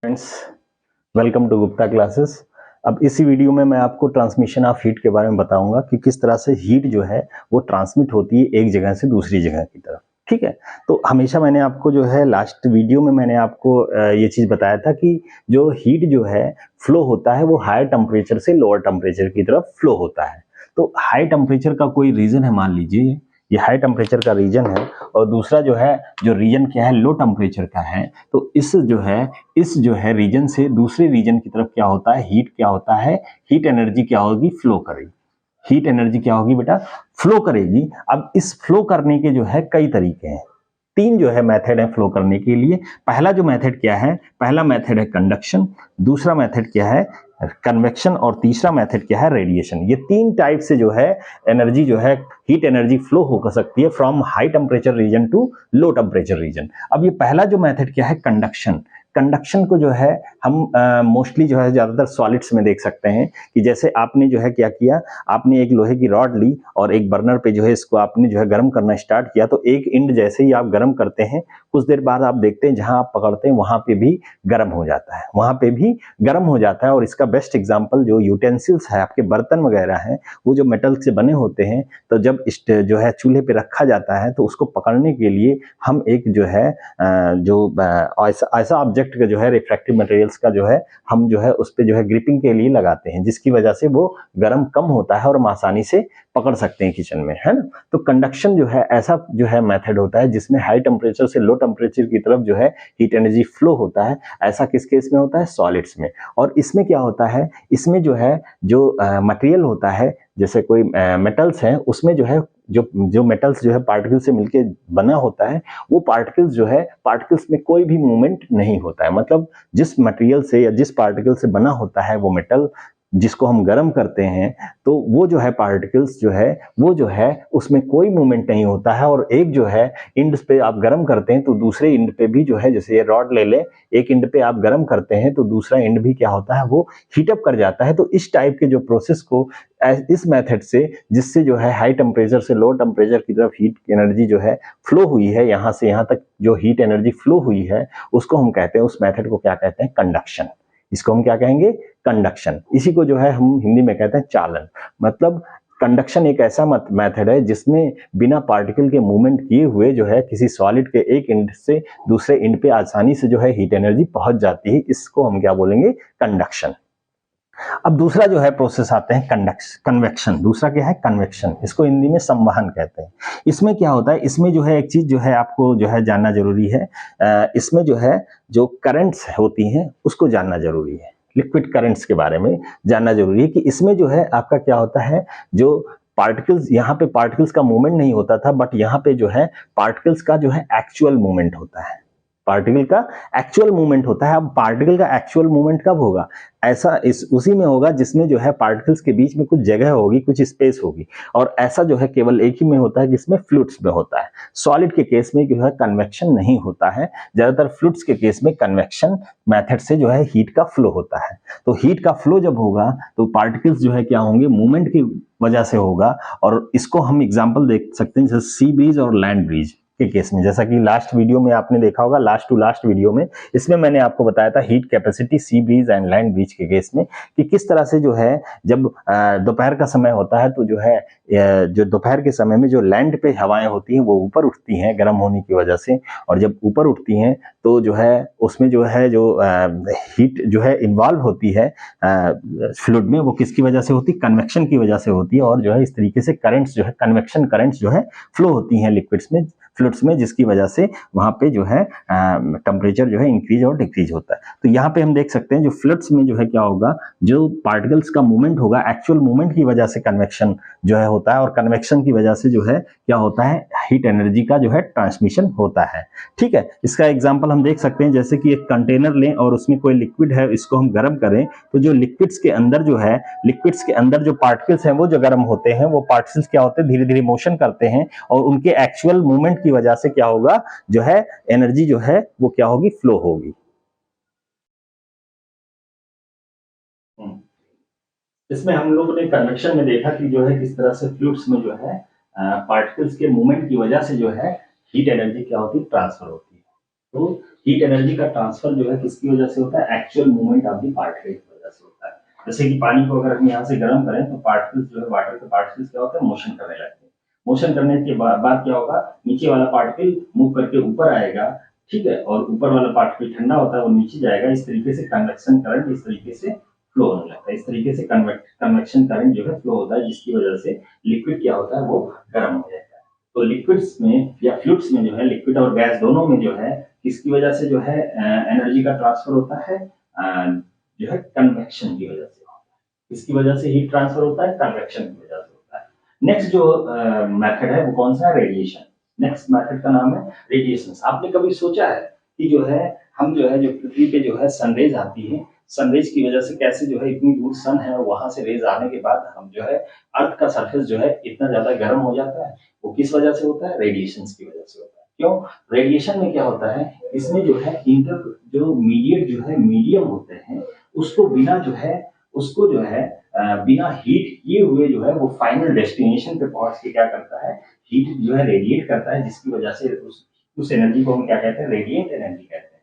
Friends, welcome to Gupta classes. अब इसी video में मैं आपको ट्रांसमिशन ऑफ हीट के बारे में बताऊंगा कि किस तरह से हीट जो है वो ट्रांसमिट होती है एक जगह से दूसरी जगह की तरफ। ठीक है, तो हमेशा मैंने आपको जो है लास्ट वीडियो में मैंने आपको ये चीज़ बताया था कि जो हीट जो है फ्लो होता है वो हायर टेम्परेचर से लोअर टेम्परेचर की तरफ फ्लो होता है। तो हाई टेम्परेचर का कोई रीजन है, मान लीजिए ये हाई टेम्परेचर का रीजन है और दूसरा जो है जो रीजन क्या है लो टेम्परेचर का है। तो इस जो है रीजन से दूसरे रीजन की तरफ क्या होता है, हीट क्या होता है, हीट एनर्जी क्या होगी, फ्लो करेगी। हीट एनर्जी क्या होगी बेटा, फ्लो करेगी। अब इस फ्लो करने के जो है कई तरीके हैं, तीन जो है मेथड है फ्लो करने के लिए। पहला जो मेथड क्या है, पहला मेथड है कंडक्शन, दूसरा मेथड क्या है कन्वेक्शन और तीसरा मेथड क्या है रेडिएशन। ये तीन टाइप से जो है एनर्जी जो है हीट एनर्जी फ्लो हो सकती है from high temperature region to low temperature region. अब ये पहला जो मेथड क्या है कंडक्शन। कंडक्शन को जो है हम मोस्टली जो है ज्यादातर सॉलिड्स में देख सकते हैं कि जैसे आपने जो है क्या किया, आपने एक लोहे की रॉड ली और एक बर्नर पे जो है इसको आपने जो है गर्म करना स्टार्ट किया। तो एक इंड जैसे ही आप गर्म करते हैं कुछ देर बाद आप देखते हैं जहां आप पकड़ते हैं वहां पे भी गर्म हो जाता है, वहां पे भी गर्म हो जाता है। और इसका बेस्ट एग्जांपल जो यूटेंसिल्स है, आपके बर्तन वगैरह हैं, वो जो मेटल से बने होते हैं, तो जब जो है चूल्हे पे रखा जाता है तो उसको पकड़ने के लिए हम एक जो है ऐसा ऑब्जेक्ट का जो है रिफ्रैक्टिव मटेरियल्स का जो है हम जो है उस पे जो है ग्रिपिंग के लिए लगाते हैं, जिसकी वजह से वो गर्म कम होता है और हम आसानी से पकड़ सकते हैं किचन में, है ना। तो कंडक्शन जो है ऐसा जो है मेथड होता है जिसमें हाई टेम्परेचर से लो टेम्परेचर की तरफ जो है हीट एनर्जी फ्लो होता है। ऐसा किस केस में होता है, सॉलिड्स में। और इसमें क्या होता है, इसमें जो है जो मटेरियल होता है, जैसे कोई मेटल्स हैं, उसमें जो है जो मेटल्स जो है पार्टिकल से मिलके बना होता है, वो पार्टिकल्स जो है पार्टिकल्स में कोई भी मूवमेंट नहीं होता है। मतलब जिस मटेरियल से या जिस पार्टिकल से बना होता है वो मेटल, जिसको हम गर्म करते हैं, तो वो जो है पार्टिकल्स जो है वो जो है उसमें कोई मूवमेंट नहीं होता है। और एक जो है इंड पे आप गर्म करते हैं तो दूसरे इंड पे भी जो है, जैसे ये रॉड ले ले, एक इंड पे आप गर्म करते हैं तो दूसरा इंड भी क्या होता है, वो हीटअप कर जाता है। तो इस टाइप के जो प्रोसेस को इस मेथड से, जिससे जो है हाई टेम्परेचर से लो टेम्परेचर की तरफ हीट एनर्जी जो है फ्लो हुई है, यहां से यहां तक जो हीट एनर्जी फ्लो हुई है, उसको हम कहते हैं, उस मेथड को क्या कहते हैं, कंडक्शन। इसको हम क्या कहेंगे, कंडक्शन। इसी को जो है हम हिंदी में कहते हैं चालन। मतलब कंडक्शन एक ऐसा मेथड है जिसमें बिना पार्टिकल के मूवमेंट किए हुए जो है किसी सॉलिड के एक एंड से दूसरे एंड पे आसानी से जो है हीट एनर्जी पहुंच जाती है। इसको हम क्या बोलेंगे, कंडक्शन। अब दूसरा जो है प्रोसेस आते हैं कन्वेक्शन। दूसरा क्या है, कन्वेक्शन। इसको हिंदी में संवहन कहते हैं। इसमें क्या होता है, इसमें जो है एक चीज जो है आपको जो है जानना जरूरी है। इसमें जो है जो करंट्स होती हैं उसको जानना जरूरी है, लिक्विड करंट्स के बारे में जानना जरूरी है कि इसमें जो है आपका क्या होता है, जो पार्टिकल्स, यहाँ पे पार्टिकल्स का मूवमेंट नहीं होता था, बट यहाँ पे जो है पार्टिकल्स का जो है एक्चुअल मूवमेंट होता है। पार्टिकल का एक्चुअल मूवमेंट होता है। अब पार्टिकल का एक्चुअल मूवमेंट कब होगा, ऐसा इस उसी में होगा जिसमें जो है पार्टिकल्स के बीच में कुछ जगह होगी, कुछ स्पेस होगी। और ऐसा जो है केवल एक ही में होता है जिसमें फ्लूइड्स में होता है। सॉलिड के केस में जो है कन्वेक्शन नहीं होता है। ज्यादातर फ्लूइड्स के केस में कन्वेक्शन मेथड से जो है हीट का फ्लो होता है। तो हीट का फ्लो जब होगा तो पार्टिकल्स जो है क्या होंगे, मूवमेंट की वजह से होगा। और इसको हम एग्जाम्पल देख सकते हैं जैसे सी ब्रीज और लैंड ब्रीज के केस में। जैसा कि लास्ट वीडियो में आपने देखा होगा, लास्ट टू लास्ट वीडियो में, इसमें मैंने आपको बताया था heat capacity sea breeze and land breeze के केस में कि किस तरह से जो है जब दोपहर का समय होता है तो जो है जो दोपहर के समय में जो लैंड पे हवाएं होती हैं वो ऊपर उठती हैं गर्म होने की वजह से। और जब ऊपर उठती हैं तो जो है उसमें जो है जो हीट जो है इन्वॉल्व होती है फ्लूइड में, वो किसकी वजह से होती है, कन्वेक्शन की वजह से होती है। और जो है इस तरीके से करंट्स जो है, कन्वेक्शन करंट्स जो है फ्लो होती हैं लिक्विड्स में, फ्लूइड्स में, जिसकी वजह से वहां पे जो है टेम्परेचर जो है इंक्रीज और डिक्रीज होता है। तो यहाँ पे हम देख सकते हैं जो फ्लूइड्स में जो है क्या होगा, जो पार्टिकल्स का मूवमेंट होगा, एक्चुअल मूवमेंट की वजह से कन्वेक्शन जो है होता है। और कन्वेक्शन की वजह से जो है क्या होता है, हीट एनर्जी का जो है ट्रांसमिशन होता है। ठीक है, इसका एग्जाम्पल हम देख सकते हैं जैसे कि एक कंटेनर लें और उसमें कोई लिक्विड है, इसको हम गर्म करें तो जो लिक्विड्स के अंदर जो है, लिक्विड्स के अंदर जो पार्टिकल्स हैं वो जो गर्म होते हैं, वो पार्टिकल्स क्या होते हैं, धीरे धीरे मोशन करते हैं और उनके एक्चुअल मूवमेंट की वजह से क्या होगा, जो है एनर्जी जो है वो क्या होगी, फ्लो होगी। इसमें हम लोगों ने कन्वेक्शन में देखा कि जो है किस तरह से फ्लूइड्स में जो है पार्टिकल्स के मूवमेंट की वजह से जो है हीट एनर्जी क्या होती है, ट्रांसफर होती है। तो हीट एनर्जी का ट्रांसफर जो है किसकी वजह से होता है, actual movement of the particle की वजह से होता है। जैसे कि पानी को अगर हम यहाँ से गर्म करें तो पार्टिकल्स जो है, वाटर के पार्टिकल्स क्या होता है, मोशन करने लगते हैं। मोशन करने के बाद क्या होगा, नीचे वाला पार्टिकल मूव करके ऊपर आएगा, ठीक है, और ऊपर वाला पार्टिकल ठंडा होता है, वो नीचे जाएगा। इस तरीके से कन्वेक्शन करंट इस तरीके से फ्लो होने लगता है। इस तरीके से कन्वेक्शन करंट जो है फ्लो होता है, जिसकी वजह से लिक्विड क्या होता है, वो गर्म हो जाता है। तो लिक्विड्स में या फ्लूइड्स में जो है, लिक्विड और गैस दोनों में जो है, किसकी वजह से जो है एनर्जी का ट्रांसफर होता है, जो है कन्वेक्शन की वजह से होता है। इसकी वजह से हीट ट्रांसफर होता है, कन्वेक्शन की वजह से होता है। नेक्स्ट जो मेथड है वो कौन सा है, रेडिएशन। नेक्स्ट मेथड का नाम है रेडिएशन। आपने कभी सोचा है कि जो है हम जो है, जो पृथ्वी पे जो है सनरेज आती है, सनरेज की वजह से कैसे जो है इतनी दूर सन है, और वहां से रेज आने के बाद हम जो है अर्थ का सरफेस जो है इतना ज्यादा गर्म हो जाता है, वो किस वजह से होता है, रेडिएशन की वजह से होता है। क्यों, रेडिएशन में क्या होता है, इसमें जो है इंटर जो मीडिएट जो है मीडियम होते हैं, उसको बिना जो है, उसको जो है बिना हीट किए हुए जो है वो फाइनल डेस्टिनेशन पे पहुंच के क्या करता है, हीट जो है रेडिएट करता है, जिसकी वजह से उस एनर्जी को हम क्या कहते हैं, रेडिएंट एनर्जी कहते हैं।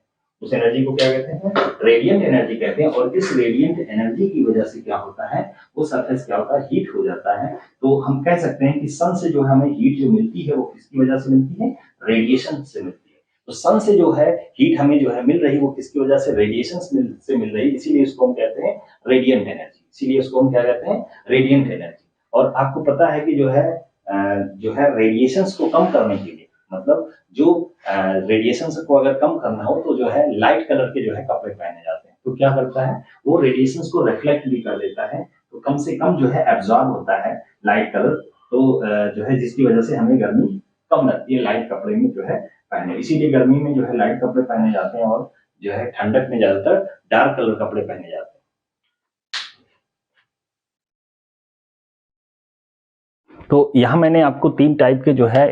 उस एनर्जी को क्या कहते हैं, रेडिएंट एनर्जी कहते हैं। और इस रेडिएंट एनर्जी की वजह से क्या होता है, वो सरफेस क्या होता है, हीट हो जाता है। तो हम कह सकते हैं कि सन से जो हमें हीट जो मिलती है, वो किसकी वजह से मिलती है, रेडिएशन से मिलती है। तो सन से जो है हीट हमें जो है मिल रही, वो किसकी वजह से, रेडिएशन से मिल रही, इसीलिए इसको हम कहते हैं रेडिएंट एनर्जी। इसीलिए इसको हम क्या कहते हैं, रेडिएंट एनर्जी। और आपको पता है कि जो है रेडिएशन को कम करने के लिए, मतलब जो रेडिएशन को अगर कम करना हो तो जो है लाइट कलर के जो है कपड़े पहने जाते हैं। तो क्या करता है, वो रेडिएशन को रिफ्लेक्ट भी कर देता है, तो कम से कम जो है एब्जॉर्ब होता है लाइट कलर। तो जो है जिसकी वजह से हमें गर्मी कम लगती है लाइट कपड़े में जो है पहने। इसीलिए गर्मी में जो है लाइट कपड़े पहने जाते हैं, और जो है ठंडक में ज्यादातर डार्क कलर कपड़े पहने जाते हैं। तो यहाँ मैंने आपको 3 टाइप के जो है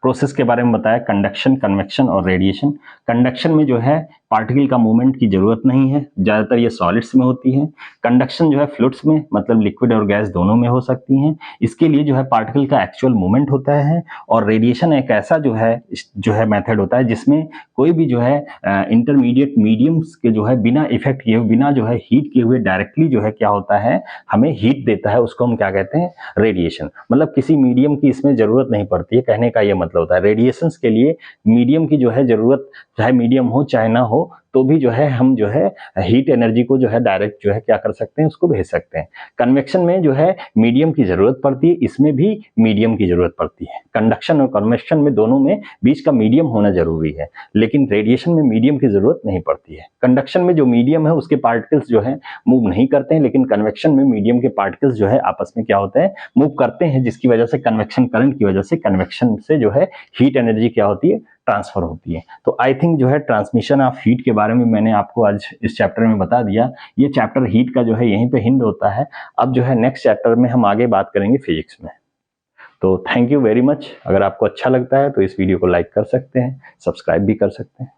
प्रोसेस के बारे में बताया, कंडक्शन, कन्वेक्शन और रेडिएशन। कंडक्शन में जो है पार्टिकल का मूवमेंट की जरूरत नहीं है, ज्यादातर ये सॉलिड्स में होती है। कंडक्शन जो है फ्लूइड्स में, मतलब लिक्विड और गैस दोनों में हो सकती हैं। इसके लिए जो है पार्टिकल का एक्चुअल मूवमेंट होता है। और रेडिएशन एक ऐसा जो है मेथड होता है जिसमें कोई भी जो है इंटरमीडिएट मीडियम्स के जो है बिना इफेक्ट किए, बिना जो है हीट किए हुए डायरेक्टली जो है क्या होता है, हमें हीट देता है, उसको हम क्या कहते हैं, रेडिएशन। मतलब किसी मीडियम की इसमें जरूरत नहीं पड़ती है, कहने का ये मतलब होता है। रेडिएशंस के लिए मीडियम की जो है जरूरत, चाहे मीडियम हो चाहे ना हो, तो भी जो है हम जो है हीट एनर्जी को जो है डायरेक्ट जो है क्या कर सकते हैं, उसको भेज सकते हैं। कन्वेक्शन में जो है मीडियम की जरूरत पड़ती है, इसमें भी मीडियम की जरूरत पड़ती है। कंडक्शन और कन्वेक्शन में दोनों में बीच का मीडियम होना जरूरी है, लेकिन रेडिएशन में मीडियम की जरूरत नहीं पड़ती है। कंडक्शन में जो मीडियम है उसके पार्टिकल्स जो है मूव नहीं करते हैं, लेकिन कन्वेक्शन में मीडियम के पार्टिकल्स जो है आपस में क्या होते हैं, मूव करते हैं, जिसकी वजह से कन्वेक्शन करंट की वजह से कन्वेक्शन से जो है हीट एनर्जी क्या होती है, ट्रांसफर होती है। तो आई थिंक जो है ट्रांसमिशन ऑफ हीट के बारे में मैंने आपको आज इस चैप्टर में बता दिया। ये चैप्टर हीट का जो है यहीं पे हिंट होता है। अब जो है नेक्स्ट चैप्टर में हम आगे बात करेंगे फिजिक्स में। तो थैंक यू वेरी मच। अगर आपको अच्छा लगता है तो इस वीडियो को लाइक कर सकते हैं, सब्सक्राइब भी कर सकते हैं।